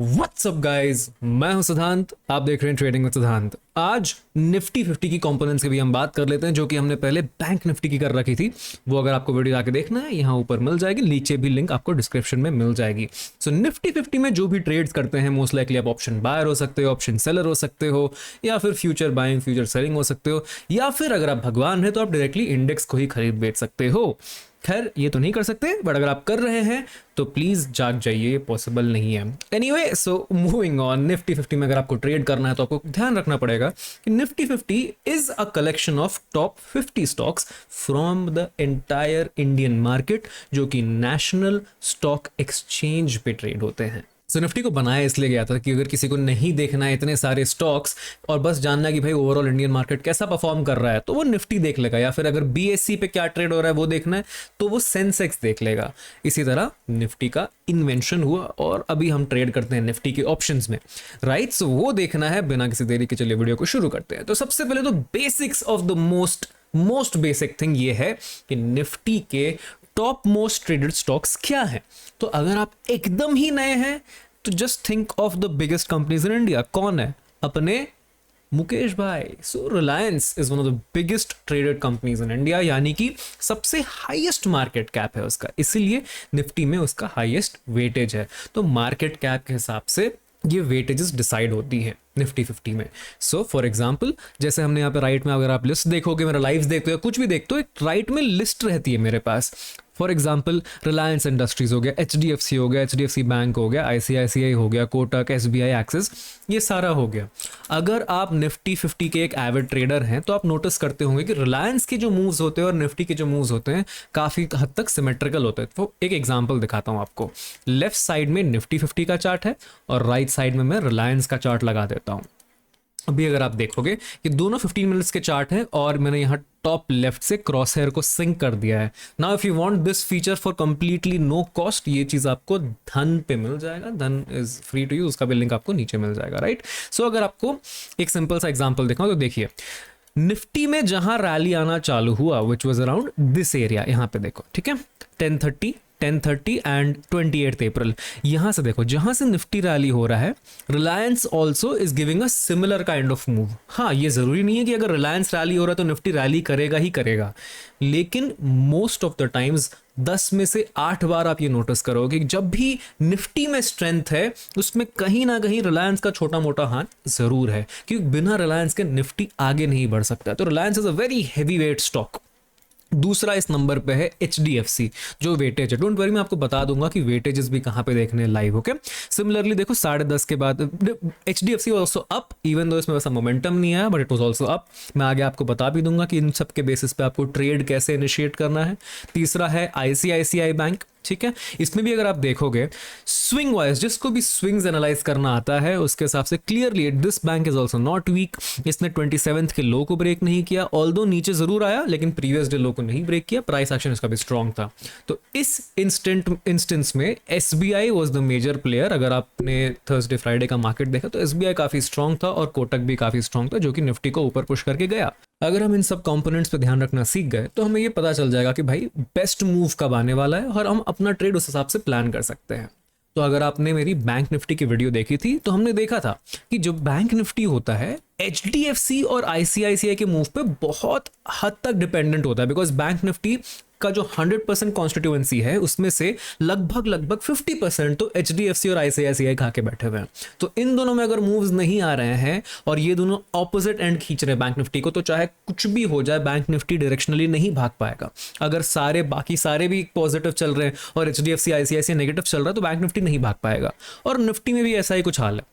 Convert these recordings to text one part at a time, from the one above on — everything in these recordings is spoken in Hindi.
व्हाट्स अप गाइस, मैं हूं सिद्धांत। आप देख रहे हैं ट्रेडिंग विद सिद्धांत। आज निफ्टी 50 की कंपोनेंट्स की भी हम बात कर लेते हैं, जो कि हमने पहले बैंक निफ्टी की कर रखी थी। वो अगर आपको वीडियो आके देखना है, यहाँ ऊपर मिल जाएगी, नीचे भी लिंक आपको डिस्क्रिप्शन में मिल जाएगी। सो निफ्टी 50 में जो भी ट्रेड्स करते हैं, मोस्ट लाइकली आप ऑप्शन बायर हो सकते हो, ऑप्शन सेलर हो सकते हो, या फिर फ्यूचर बाइंग फ्यूचर सेलिंग हो सकते हो, या फिर अगर आप भगवान है तो आप डायरेक्टली इंडेक्स को ही खरीद बेच सकते हो। खैर ये तो नहीं कर सकते, बट अगर आप कर रहे हैं तो प्लीज जाग जाइए, पॉसिबल नहीं है। Anyway, so moving on, Nifty 50 में अगर आपको ट्रेड करना है तो आपको ध्यान रखना पड़ेगा कि Nifty 50 is a collection of top 50 stocks from the entire Indian market, जो कि नेशनल स्टॉक एक्सचेंज पे ट्रेड होते हैं। सो निफ्टी को बनाया इसलिए गया था कि अगर किसी को नहीं देखना है इतने सारे स्टॉक्स और बस जानना है कि भाई ओवरऑल इंडियन मार्केट कैसा परफॉर्म कर रहा है, तो वो निफ्टी देख लेगा, या फिर अगर बीएससी पे क्या ट्रेड हो रहा है वो देखना है तो वो सेंसेक्स देख लेगा। इसी तरह निफ्टी का इन्वेंशन हुआ और अभी हम ट्रेड करते हैं निफ्टी के ऑप्शंस में, राइट। सो वो देखना है बिना किसी देरी के। चलिए वीडियो को शुरू करते हैं। तो सबसे पहले तो basics of the most basic thing ये है कि निफ्टी के टॉप मोस्ट ट्रेडेड स्टॉक्स क्या है। तो अगर आप एकदम ही नए हैं तो just think of the biggest companies in India. कौन है? अपने मुकेश भाई। So Reliance is one of the biggest traded companies in India, यानी कि सबसे हाईएस्ट मार्केट कैप है उसका, इसीलिए निफ्टी में उसका हाईएस्ट वेटेज है। तो मार्केट कैप के हिसाब से ये वेटेजेस डिसाइड होती है निफ्टी 50 में। सो फॉर एग्जांपल, जैसे हमने यहाँ पे राइट में अगर आप लिस्ट देखोगे, मेरा लाइव्स देखते हो, कुछ भी देखते हो, एक राइट में लिस्ट रहती है मेरे पास। फॉर एग्जाम्पल रिलायंस इंडस्ट्रीज हो गया, एचडीएफसी हो गया, एचडीएफसी बैंक हो गया, आईसीआईसीआई हो गया, कोटक, एसबीआई, एक्सिस, ये सारा हो गया। अगर आप निफ्टी 50 के एक एविड ट्रेडर हैं तो आप नोटिस करते होंगे कि रिलायंस के जो मूव्स होते हैं और निफ्टी के जो मूव्स होते हैं काफ़ी हद तक सिमेट्रिकल होते हैं। तो एक एग्जाम्पल दिखाता हूँ आपको। लेफ्ट साइड में निफ्टी 50 का चार्ट है और राइट साइड में मैं रिलायंस का चार्ट लगा देता हूँ। अभी अगर आप देखोगे कि दोनों 15 मिनट्स के चार्ट हैं और मैंने यहाँ टॉप लेफ्ट से क्रॉस हेयर को सिंक कर दिया है। Now if you want this feature for completely no cost, ये चीज आपको धन पे मिल जाएगा। धन इज फ्री टू यूज, उसका भी लिंक आपको नीचे मिल जाएगा, राइट। सो अगर आपको एक सिंपल सा एग्जांपल देखना हो तो देखिए, निफ्टी में जहां रैली आना चालू हुआ which was around this area, यहाँ पे देखो, ठीक है, 1030 एंड 28 अप्रैल। यहां से देखो, जहां से निफ्टी रैली हो रहा है, Reliance also is giving a similar kind of move. हाँ, ये जरूरी नहीं है कि अगर रिलायंस रैली हो रहा है तो निफ्टी रैली करेगा ही करेगा, लेकिन मोस्ट ऑफ द टाइम्स 10 में से 8 बार आप ये नोटिस करोगे कि जब भी निफ्टी में स्ट्रेंथ है उसमें कहीं ना कहीं रिलायंस का छोटा मोटा हाथ जरूर है, क्योंकि बिना रिलायंस के निफ्टी आगे नहीं बढ़ सकता। तो Reliance is a very heavy weight stock. दूसरा इस नंबर पे है एचडीएफसी, जो वेटेज है। डोंट वरी, मैं आपको बता दूंगा कि वेटेजेस भी कहाँ पे देखने लाइव। ओके, सिमिलरली देखो 10:30 के बाद HDFC also up, even though इसमें वैसा मोमेंटम नहीं आया, but it was also up. मैं आगे आपको बता भी दूंगा कि इन सब के बेसिस पे आपको ट्रेड कैसे इनिशिएट करना है। तीसरा है आईसीआईसीआई बैंक, ठीक है। इसमें भी अगर आप देखोगे स्विंग वाइज, जिसको भी स्विंग्स एनालाइज करना आता है उसके हिसाब से clearly this bank is also not weak. इसने 27th के लो को ब्रेक नहीं किया, ऑल्दो नीचे जरूर आया लेकिन प्रीवियस डे लो को नहीं ब्रेक किया। प्राइस एक्शन इसका भी स्ट्रॉन्ग था। तो इस इंस्टेंस में SBI was the major player. अगर आपने थर्सडे फ्राइडे का मार्केट देखा तो एसबीआई काफी स्ट्रॉन्ग था और कोटक भी काफी स्ट्रॉन्ग था, जो कि निफ्टी को ऊपर पुश करके गया। अगर हम इन सब कंपोनेंट्स पे ध्यान रखना सीख गए तो हमें ये पता चल जाएगा कि भाई बेस्ट मूव कब आने वाला है और हम अपना ट्रेड उस हिसाब से प्लान कर सकते हैं। तो अगर आपने मेरी बैंक निफ्टी की वीडियो देखी थी तो हमने देखा था कि जो बैंक निफ्टी होता है एचडीएफसी और आईसीआईसीआई के मूव पे बहुत हद तक डिपेंडेंट होता है, बिकॉज बैंक निफ्टी का जो 100% कॉन्स्टिट्यूएंसी है उसमें से लगभग 50% तो एचडीएफसी और आईसीआईसीआई खा के बैठे हुए हैं। तो इन दोनों में अगर मूव्स नहीं आ रहे हैं और ये दोनों ऑपोजिट एंड खींच रहे हैं बैंक निफ्टी को, तो चाहे कुछ भी हो जाए बैंक निफ्टी डायरेक्शनली नहीं भाग पाएगा। अगर बाकी सारे भी पॉजिटिव चल रहे हैं और एचडीएफसी आईसीआईसीआई नेगेटिव चल रहा है तो बैंक निफ्टी नहीं भाग पाएगा। और निफ्टी में भी ऐसा ही कुछ हाल है।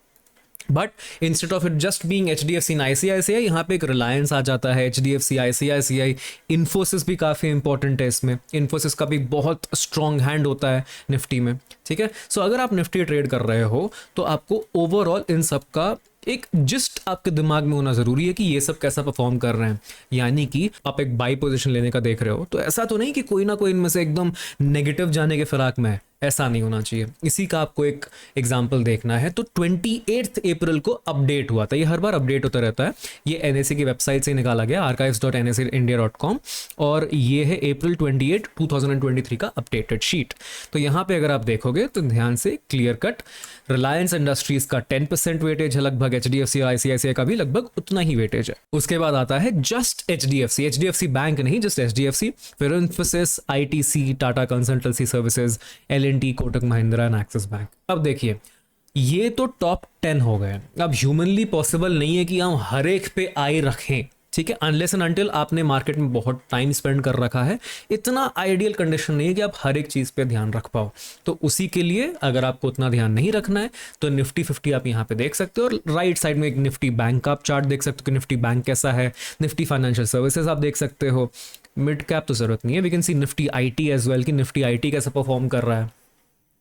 But instead of it just being HDFC and ICICI, यहाँ पे एक रिलायंस आ जाता है, एचडीएफसी, आईसीआईसीआई, इन्फोसिस भी काफ़ी इंपॉर्टेंट है इसमें। इन्फोसिस का भी बहुत स्ट्रॉन्ग हैंड होता है निफ्टी में, ठीक है। सो अगर आप निफ्टी ट्रेड कर रहे हो तो आपको ओवरऑल इन सब का एक जिस्ट आपके दिमाग में होना जरूरी है कि ये सब कैसा परफॉर्म कर रहे हैं। यानी कि आप एक बाई पोजीशन लेने का देख रहे हो तो ऐसा तो नहीं कि कोई ना कोई इनमें से एकदम नेगेटिव जाने के फिराक में है। ऐसा नहीं होना चाहिए। इसी का आपको एक एग्जांपल देखना है तो 28 अप्रैल को अपडेट हुआ था, ये हर बार अपडेट होता रहता है, ये एनएसए की वेबसाइट से निकाला गया archives.nsaindia.com, और ये है अप्रैल 28 2023 का अपडेटेड शीट। तो यहाँ पे अगर आप देखोगे तो ध्यान से क्लियर कट रिलायंस इंडस्ट्रीज का 10% वेटेज है लगभग, एचडीएफसी और आईसीआईसीआई का भी लगभग उतना ही वेटेज है। उसके बाद आता है जस्ट एचडीएफसी बैंक नहीं, जस्ट एचडीएफसी, फिर Infosys, ITC, Tata consultancy services, LNT, Kotak Mahindra and Axis bank. अब देखिए ये तो टॉप 10 हो गए। अब ह्यूमनली पॉसिबल नहीं है कि हम हर एक पे आई रखें, ठीक है, अनलेस एंड अनटिल आपने मार्केट में बहुत टाइम स्पेंड कर रखा है, इतना आइडियल कंडीशन नहीं है कि आप हर एक चीज पे ध्यान रख पाओ। तो उसी के लिए अगर आपको उतना ध्यान नहीं रखना है तो निफ्टी 50 आप यहाँ पे देख सकते हो, और राइट साइड में एक निफ्टी बैंक का आप चार्ट देख सकते हो कि निफ्टी बैंक कैसा है, निफ्टी फाइनेंशियल सर्विसेज आप देख सकते हो, मिड कैप तो जरूरत नहीं है, we can see Nifty IT as well कि निफ्टी आईटी कैसे परफॉर्म कर रहा है।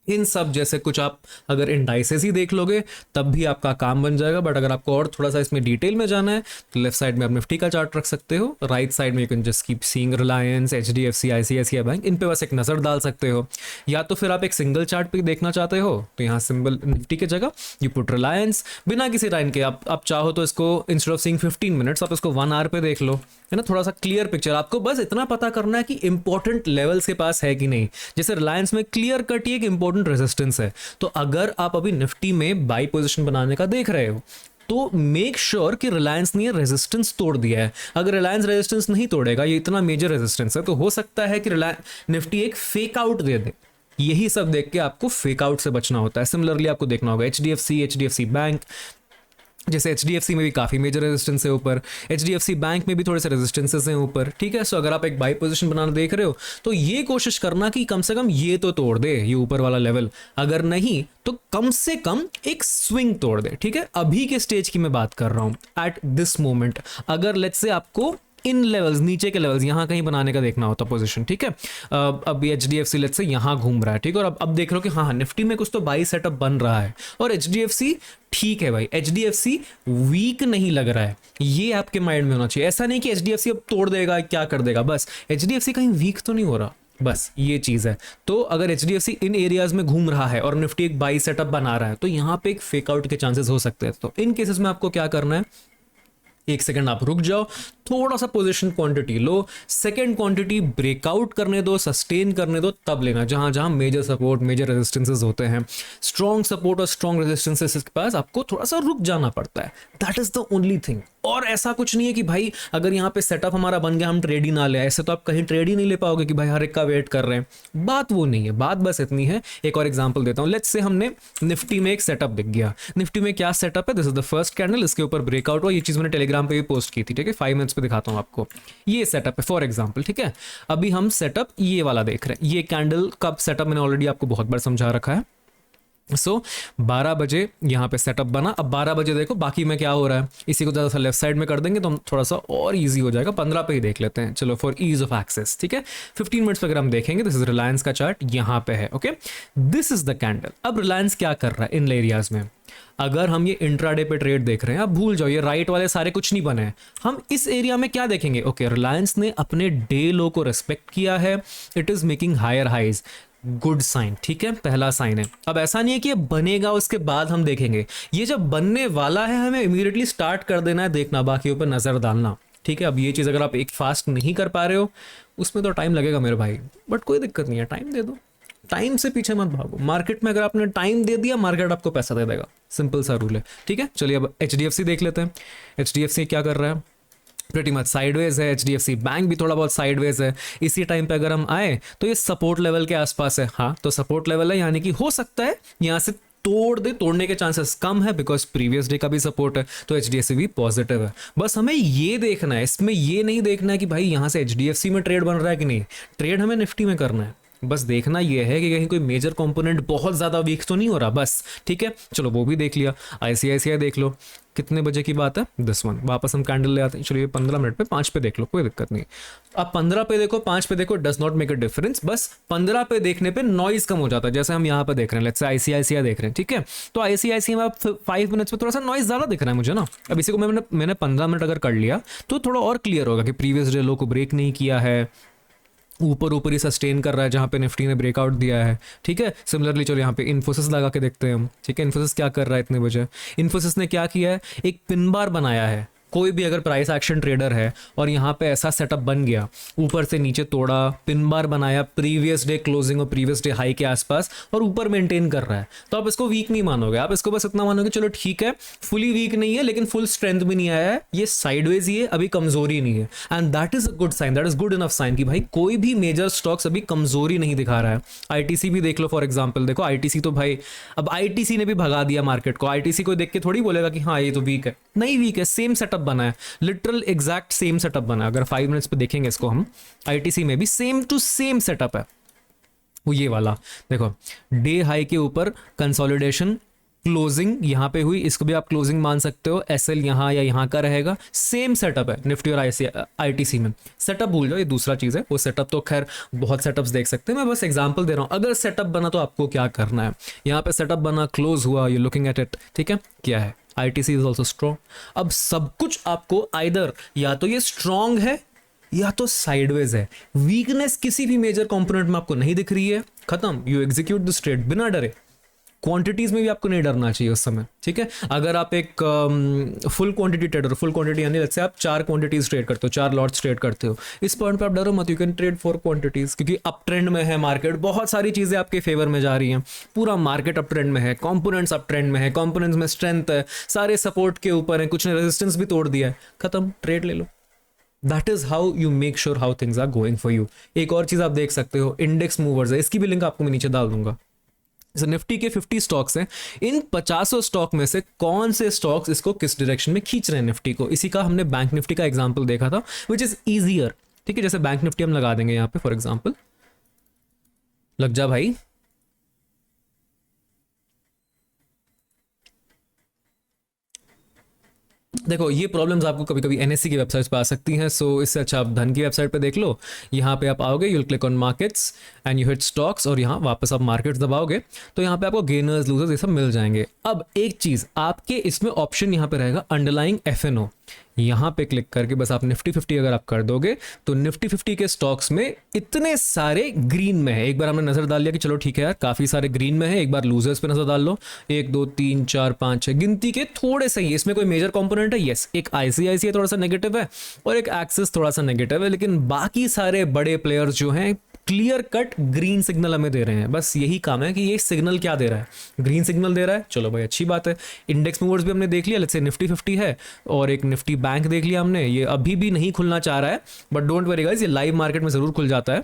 इन सब जैसे कुछ आप अगर इंडाइसेस ही देख लोगे तब भी आपका काम बन जाएगा, बट अगर आपको और थोड़ा सा इसमें डिटेल में जाना है तो लेफ्ट साइड में आप निफ्टी का चार्ट रख सकते हो, राइट साइड में you can just keep seeing Reliance, HDFC, ICICI bank, इन पे बस एक नजर डाल सकते हो। या तो फिर आप एक सिंगल चार्ट पे देखना चाहते हो तो यहाँ सिंबल निफ्टी की जगह यू पुट रिलायंस, बिना किसी टाइम के आप चाहो तो इसको इंस्टेड ऑफ सीइंग 15 मिनट्स आप इसको 1 आवर पे देख लो, है ना, थोड़ा सा क्लियर पिक्चर। आपको बस इतना पता करना है कि इंपॉर्टेंट लेवल्स के पास है कि नहीं। जैसे रिलायंस में क्लियर कट एक इंपॉर्टेंट रेजिस्टेंस है, तो अगर आप अभी निफ्टी में बाई पोजीशन बनाने का देख रहे हो तो मेक श्योर कि रिलायंस ने रेजिस्टेंस तोड़ दिया है। अगर रिलायंस रेजिस्टेंस नहीं तोड़ेगा, ये इतना मेजर रेजिस्टेंस है, तो हो सकता है कि निफ्टी एक फेक आउट दे दे। यही सब देख के आपको फेक आउट से बचना होता है। सिमिलरली आपको देखना होगा एचडीएफसी बैंक, जैसे एचडीएफसी में भी काफ़ी मेजर रेजिस्टेंस है ऊपर, एचडीएफसी बैंक में भी थोड़े से रेजिस्टेंसेस हैं ऊपर, ठीक है। सो अगर आप एक बाई पोजीशन बनाना देख रहे हो तो ये कोशिश करना कि कम से कम ये तो तोड़ दे, ये ऊपर वाला लेवल, अगर नहीं तो कम से कम एक स्विंग तोड़ दे, ठीक है। अभी के स्टेज की मैं बात कर रहा हूँ, एट दिस मोमेंट। अगर लेट्स से आपको इन लेवल्स, नीचे के लेवल्स यहाँ कहीं बनाने का देखना होता पोजीशन, ठीक है। अब एचडीएफसी लेट्स से यहाँ घूम रहा है, ठीक है, और अब देख लो कि हाँ निफ्टी में कुछ तो बाई सेटअप बन रहा है, और एचडीएफसी ठीक है भाई, एचडीएफसी वीक नहीं लग रहा है, ये आपके माइंड में होना चाहिए। ऐसा नहीं कि एचडीएफसी अब तोड़ देगा, क्या कर देगा, बस एचडीएफसी कहीं वीक तो नहीं हो रहा, बस ये चीज है। तो अगर एचडीएफसी इन एरियाज में घूम रहा है और निफ्टी एक बाई सेटअप बना रहा है तो यहाँ पे एक फेक आउट के चांसेस हो सकते हैं। तो इन केसेस में आपको क्या करना है, एक सेकंड आप रुक जाओ, थोड़ा सा पोजीशन क्वांटिटी लो, सेकंड क्वांटिटी ब्रेकआउट करने दो, सस्टेन करने दो, तब लेना। जहां जहां मेजर सपोर्ट, मेजर रेजिस्टेंसेस होते हैं, स्ट्रॉन्ग सपोर्ट और स्ट्रॉन्ग रेजिस्टेंसेस के पास आपको थोड़ा सा रुक जाना पड़ता है। That is the only thing. और ऐसा कुछ नहीं है कि भाई अगर यहाँ पे सेटअप हमारा बन गया हम ट्रेड ही ना ले, ऐसे तो आप कहीं ट्रेड ही नहीं ले पाओगे कि भाई हर एक का वेट कर रहे हैं। बात वो नहीं है, बात बस इतनी है। एक और एग्जांपल देता हूँ, लेट्स से हमने निफ्टी में एक सेटअप दिख गया। निफ्टी में क्या सेटअप है, this is the first candle, इसके ऊपर ब्रेकआउट हुआ। ये चीज मैंने टेलीग्राम पे भी पोस्ट की थी, ठीक है, 5 मिनट्स पे दिखाता हूँ आपको। ये सेटअप है फॉर एग्जाम्पल, ठीक है। अभी हम सेटअप ये वाला देख रहे हैं, ये कैंडल का सेटअप मैंने ऑलरेडी आपको बहुत बार समझा रखा है। सो 12 बजे यहाँ पे सेटअप बना। अब 12 बजे देखो बाकी में क्या हो रहा है, इसी को ज़्यादा सा लेफ्ट साइड में कर देंगे तो हम थोड़ा सा और इजी हो जाएगा। 15 पे ही देख लेते हैं, चलो, फॉर ईज ऑफ एक्सेस, ठीक है। 15 मिनट्स पे अगर हम देखेंगे, दिस इज रिलायंस का चार्ट, यहाँ पे है, okay, this is the candle. अब रिलायंस क्या कर रहा है इन एरियाज में, अगर हम ये इंट्राडे पे ट्रेड देख रहे हैं, आप भूल जाओ, ये राइट वाले सारे कुछ नहीं बने हैं। हम इस एरिया में क्या देखेंगे, ओके, रिलायंस ने अपने डे लो को रिस्पेक्ट किया है, it is making higher highs, good sign, ठीक है, पहला साइन है। अब ऐसा नहीं है कि ये बनेगा उसके बाद हम देखेंगे, ये जब बनने वाला है हमें इमीडिएटली स्टार्ट कर देना है देखना, बाकी ऊपर नजर डालना, ठीक है। अब ये चीज अगर आप एक फास्ट नहीं कर पा रहे हो उसमें तो टाइम लगेगा मेरे भाई, बट कोई दिक्कत नहीं है, टाइम दे दो, टाइम से पीछे मत भागो। मार्केट में अगर आपने टाइम दे दिया, मार्केट आपको पैसा दे देगा, सिंपल सा रूल है, ठीक है। चलिए अब एचडीएफसी देख लेते हैं। एचडीएफसी क्या कर रहा है, प्रीटी मच साइडवेज है। एचडीएफसी बैंक भी थोड़ा बहुत साइडवेज है। इसी टाइम पे अगर हम आए तो ये सपोर्ट लेवल के आसपास है, हाँ, तो सपोर्ट लेवल है, यानी कि हो सकता है यहाँ से तोड़ दे, तोड़ने के चांसेस कम है बिकॉज प्रीवियस डे का भी सपोर्ट है, तो एचडीएफसी भी पॉजिटिव है। बस हमें ये देखना है, इसमें ये नहीं देखना है कि भाई यहाँ से एचडीएफसी में ट्रेड बन रहा है कि नहीं, ट्रेड हमें निफ्टी में करना है। बस देखना ये है कि कहीं कोई मेजर कंपोनेंट बहुत ज़्यादा वीक तो नहीं हो रहा, बस, ठीक है। चलो वो भी देख लिया। आईसीआईसीआई देख लो, कितने बजे की बात है, 10 1। वापस हम कैंडल ले आते हैं, चलिए 15 मिनट पे 5 पे देख लो, कोई दिक्कत नहीं। अब 15 पे देखो, 5 पे देखो, does not make a difference. बस 15 पे देखने पे नॉइज कम हो जाता है, जैसे हम यहाँ पे देख रहे हैं, लेट्स से आईसीआईसीआई देख रहे हैं, ठीक है। तो आईसीआईसीआई में अब 5 मिनट्स पे थोड़ा सा नॉइज ज़्यादा दिख रहा है मुझे ना। अब इसी को मैंने 15 मिनट अगर कर लिया तो थोड़ा और क्लियर होगा कि प्रीवियस डे लो को ब्रेक नहीं किया है, ऊपर ऊपर ही सस्टेन कर रहा है जहाँ पे निफ्टी ने ब्रेकआउट दिया है, ठीक है। सिमिलरली चलो यहाँ पे इन्फोसिस लगा के देखते हैं हम, ठीक है। इन्फोसिस क्या कर रहा है इतने बजे, इन्फोसिस ने क्या किया है, एक पिन बार बनाया है। कोई भी अगर प्राइस एक्शन ट्रेडर है और यहाँ पे ऐसा सेटअप बन गया, ऊपर से नीचे तोड़ा, पिन बार बनाया प्रीवियस डे क्लोजिंग और प्रीवियस डे हाई के आसपास, और ऊपर मेंटेन कर रहा है, तो आप इसको वीक नहीं मानोगे। आप इसको बस इतना मानोगे चलो ठीक है, फुली वीक नहीं है लेकिन फुल स्ट्रेंथ भी नहीं आया है, ये साइडवेज ही है, अभी कमजोरी नहीं है। And that is a good sign, that is good enough sign कि भाई कोई भी मेजर स्टॉक्स अभी कमजोरी नहीं दिखा रहा है। आईटीसी भी देख लो फॉर एग्जाम्पल, देखो आईटीसी तो भाई, अब आईटीसी ने भी भगा दिया मार्केट को। आईटीसी को देख के थोड़ी बोलेगा कि हाँ ये तो वीक है, नहीं वीक है, सेम सेटअप बना है, लिटरल एग्जैक्ट सेम सेटअप बना है। अगर 5 मिनट्स पे देखेंगे इसको हम, आईटीसी में भी सेम टू सेम सेटअप है। वो ये वाला देखो, डे हाई के ऊपर कंसोलिडेशन, क्लोजिंग यहाँ पे हुई, इसको भी आप क्लोजिंग मान सकते हो, एसएल यहाँ या यहाँ का रहेगा, सेम सेटअप है निफ्टी और आईटीसी में। सेटअप भूल जाओ, ये दूसरा चीज है, वो सेटअप तो खैर बहुत सेटअप्स देख सकते हैं, मैं बस एग्जांपल दे रहा हूँ। अगर सेटअप बना तो आपको क्या करना है, यहाँ पे सेटअप बना, क्लोज हुआ, यू लुकिंग एट इट, ठीक है, क्या है, आईटीसी इज ऑल्सो स्ट्रॉन्ग। अब सब कुछ आपको आइदर या तो ये स्ट्रॉन्ग है या तो साइडवेज है, वीकनेस किसी भी मेजर कंपोनेंट में आपको नहीं दिख रही है, खत्म, यू एग्जीक्यूट द ट्रेड बिना डरे। क्वांटिटीज में भी आपको नहीं डरना चाहिए उस समय, ठीक है। अगर आप एक full quantity trader, full quantity यानी जैसे आप 4 क्वांटिटीज ट्रेड करते हो, 4 लॉट्स ट्रेड करते हो, इस पॉइंट पे आप डरो मत, यू कैन ट्रेड 4 क्वांटिटीज, क्योंकि अप ट्रेंड में है मार्केट, बहुत सारी चीजें आपके फेवर में जा रही हैं, पूरा मार्केट अप ट्रेंड में है, कंपोनेंट्स अप ट्रेंड में है, कंपोनेंट्स में स्ट्रेंथ है, सारे सपोर्ट के ऊपर है, कुछ ने रेजिस्टेंस भी तोड़ दिया है, खत्म, ट्रेड ले लो। That is how you make sure how things are going for you. एक और चीज आप देख सकते हो, इंडेक्स मूवर्स है, इसकी भी लिंक आपको मैं नीचे डाल दूंगा। निफ्टी के 50 स्टॉक्स हैं, इन 50 स्टॉक में से कौन से स्टॉक्स इसको किस डायरेक्शन में खींच रहे हैं निफ्टी को, इसी का हमने बैंक निफ्टी का एग्जांपल देखा था, विच इज ईजियर, ठीक है। जैसे बैंक निफ्टी हम लगा देंगे यहाँ पे फॉर एग्जांपल, लग जा भाई, देखो ये प्रॉब्लम्स आपको कभी कभी एनएससी की वेबसाइट पे आ सकती हैं, सो इससे अच्छा आप धन की वेबसाइट पे देख लो। यहाँ पे आप आओगे, you'll click on markets and you hit stocks, और यहाँ वापस आप मार्केट्स दबाओगे तो यहाँ पे आपको गेनर्स लूजर्स ये सब मिल जाएंगे। अब एक चीज आपके इसमें ऑप्शन यहाँ पे रहेगा अंडरलाइंग एफएनओ, यहाँ पे क्लिक करके बस आप निफ्टी 50 अगर आप कर दोगे तो निफ्टी 50 के स्टॉक्स में इतने सारे ग्रीन में है। एक बार हमने नजर डाल लिया कि चलो ठीक है यार काफी सारे ग्रीन में है, एक बार लूजर्स पे नजर डाल लो, 1 2 3 4 5 6 गिनती के थोड़े से ही, इसमें कोई मेजर कंपोनेंट है, यस, एक आईसीआईसीआई थोड़ा सा नेगेटिव है और एक एक्सिस थोड़ा सा नेगेटिव है, लेकिन बाकी सारे बड़े प्लेयर्स जो हैं क्लियर कट ग्रीन सिग्नल हमें दे रहे हैं। बस यही काम है कि ये सिग्नल क्या दे रहा है, ग्रीन सिग्नल दे रहा है, चलो भाई अच्छी बात है। इंडेक्स मूवर्स भी हमने देख लिया, लेट्स से निफ्टी 50 है, और एक निफ्टी बैंक देख लिया हमने, ये अभी भी नहीं खुलना चाह रहा है, बट डोंट वरी गाइस, ये लाइव मार्केट में जरूर खुल जाता है,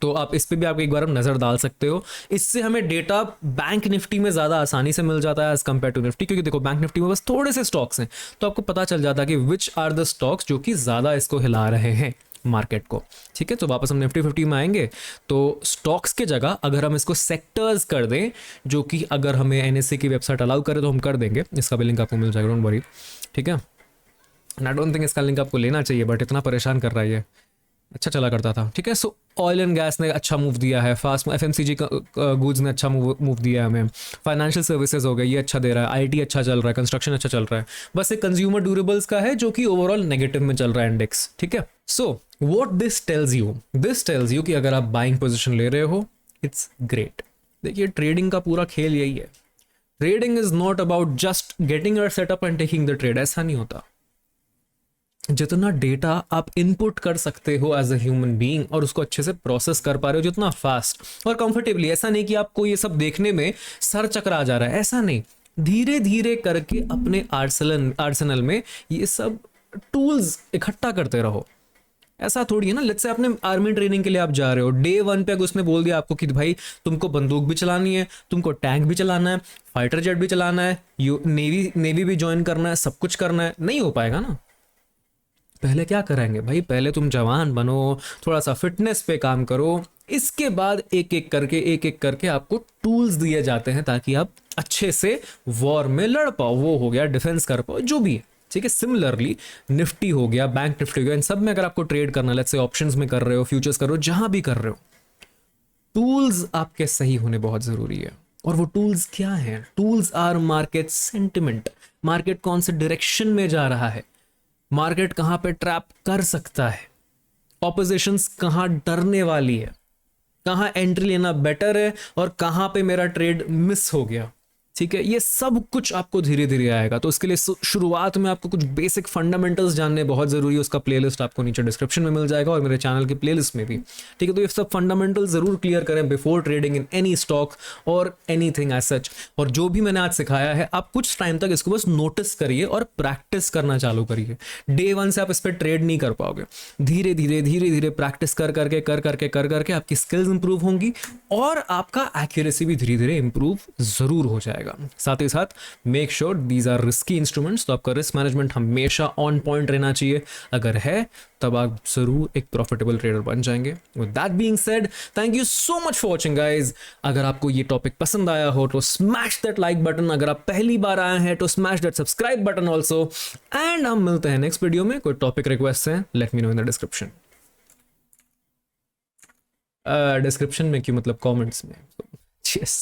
तो आप इस पे भी आप एक बार नजर डाल सकते हो। इससे हमें डेटा बैंक निफ्टी में ज्यादा आसानी से मिल जाता है एज कंपेयर टू निफ्टी, क्योंकि देखो बैंक निफ्टी में बस थोड़े से स्टॉक्स हैं, तो आपको पता चल जाता है कि विच आर द स्टॉक्स जो कि ज्यादा इसको हिला रहे हैं मार्केट को, ठीक है। तो वापस हम निफ्टी 50 में आएंगे, तो स्टॉक्स के जगह अगर हम इसको सेक्टर्स कर दें, जो कि अगर हमें एनएससी की वेबसाइट अलाउ करे तो हम कर देंगे, इसका भी लिंक आपको मिल जाएगा, डोंट वरी, ठीक है। आई डोंट थिंक इसका लिंक आपको लेना चाहिए, बट इतना परेशान कर रहा है ये, अच्छा चला करता था, ठीक है। सो ऑयल एंड गैस ने अच्छा मूव दिया है, फास्ट एफएमसीजी गुड्स ने अच्छा मूव दिया है हमें, फाइनेंशियल सर्विसेज हो गए ये अच्छा दे रहा है, आईटी अच्छा चल रहा है, कंस्ट्रक्शन अच्छा चल रहा है, बस एक कंज्यूमर ड्यूरेबल्स का है जो कि ओवरऑल नेगेटिव में चल रहा है इंडेक्स, ठीक है। So what this tells you कि अगर आप बाइंग पोजीशन ले रहे हो, इट्स ग्रेट। देखिए ट्रेडिंग का पूरा खेल यही है, trading is not about just getting your setup and taking the trade, ऐसा नहीं होता। जितना डेटा आप इनपुट कर सकते हो एज अ ह्यूमन बीइंग और उसको अच्छे से प्रोसेस कर पा रहे हो, जितना फास्ट और कंफर्टेबली, ऐसा नहीं कि आपको ये सब देखने में सर चकरा जा रहा है, ऐसा नहीं, धीरे धीरे करके अपने आर्सेनल में ये सब टूल्स इकट्ठा करते रहो। ऐसा थोड़ी है ना, लेट्स से आपने आर्मी ट्रेनिंग के लिए आप जा रहे हो, डे 1 पे उसने बोल दिया आपको कि भाई तुमको बंदूक भी चलानी है, तुमको टैंक भी चलाना है, फाइटर जेट भी चलाना है, नेवी भी ज्वाइन करना है, सब कुछ करना है, नहीं हो पाएगा ना। पहले क्या करेंगे भाई, पहले तुम जवान बनो, थोड़ा सा फिटनेस पे काम करो, इसके बाद एक एक करके आपको टूल्स दिए जाते हैं ताकि आप अच्छे से वॉर में लड़ पाओ, वो हो गया डिफेंस कर पाओ, जो भी है, ठीक है। सिमिलरली निफ्टी हो गया, बैंक निफ्टी हो गया, इन सब में अगर आपको ट्रेड करना है, लेट्स से ऑप्शंस में कर रहे हो, फ्यूचर्स कर रहे हो, जहां भी कर रहे हो, टूल्स आपके सही होने बहुत जरूरी है। और वो टूल्स क्या हैं? Tools are market sentiment, market कौन से डायरेक्शन में जा रहा है, मार्केट कहां पे ट्रैप कर सकता है, ऑपोजिशंस कहाँ डरने वाली है, कहाँ एंट्री लेना बेटर है और कहाँ पे मेरा ट्रेड मिस हो गया। ठीक है, ये सब कुछ आपको धीरे धीरे आएगा। तो इसके लिए शुरुआत में आपको कुछ बेसिक फंडामेंटल्स जानने बहुत जरूरी है। उसका प्लेलिस्ट आपको नीचे डिस्क्रिप्शन में मिल जाएगा और मेरे चैनल की प्लेलिस्ट में भी। ठीक है, तो ये सब फंडामेंटल्स जरूर क्लियर करें before trading in any stock और एनीथिंग एज सच। और जो भी मैंने आज सिखाया है, आप कुछ टाइम तक इसको बस नोटिस करिए और प्रैक्टिस करना चालू करिए। डे वन से आप इस पर ट्रेड नहीं कर पाओगे। धीरे धीरे प्रैक्टिस कर करके आपकी स्किल्स इंप्रूव होंगी और आपका एक्यूरेसी भी धीरे धीरे इंप्रूव जरूर हो जाएगा। साथ ही साथ make sure these are risky instruments, तो आपका रिस्क मैनेजमेंट हमेशा ऑन पॉइंट रहना चाहिए। अगर है तब आप जरूर एक प्रॉफिटेबल ट्रेडर बन जाएंगे। With that being said, thank you so much for watching guys. अगर आपको ये टॉपिक पसंद आया हो तो स्मैश दैट लाइक बटन, अगर आप पहली बार आए हैं तो smash that subscribe button also. And हम मिलते हैं नेक्स्ट वीडियो में। कोई टॉपिक रिक्वेस्ट है, let me know in the description. Description में क्यों, मतलब कॉमेंट्स में। Cheers.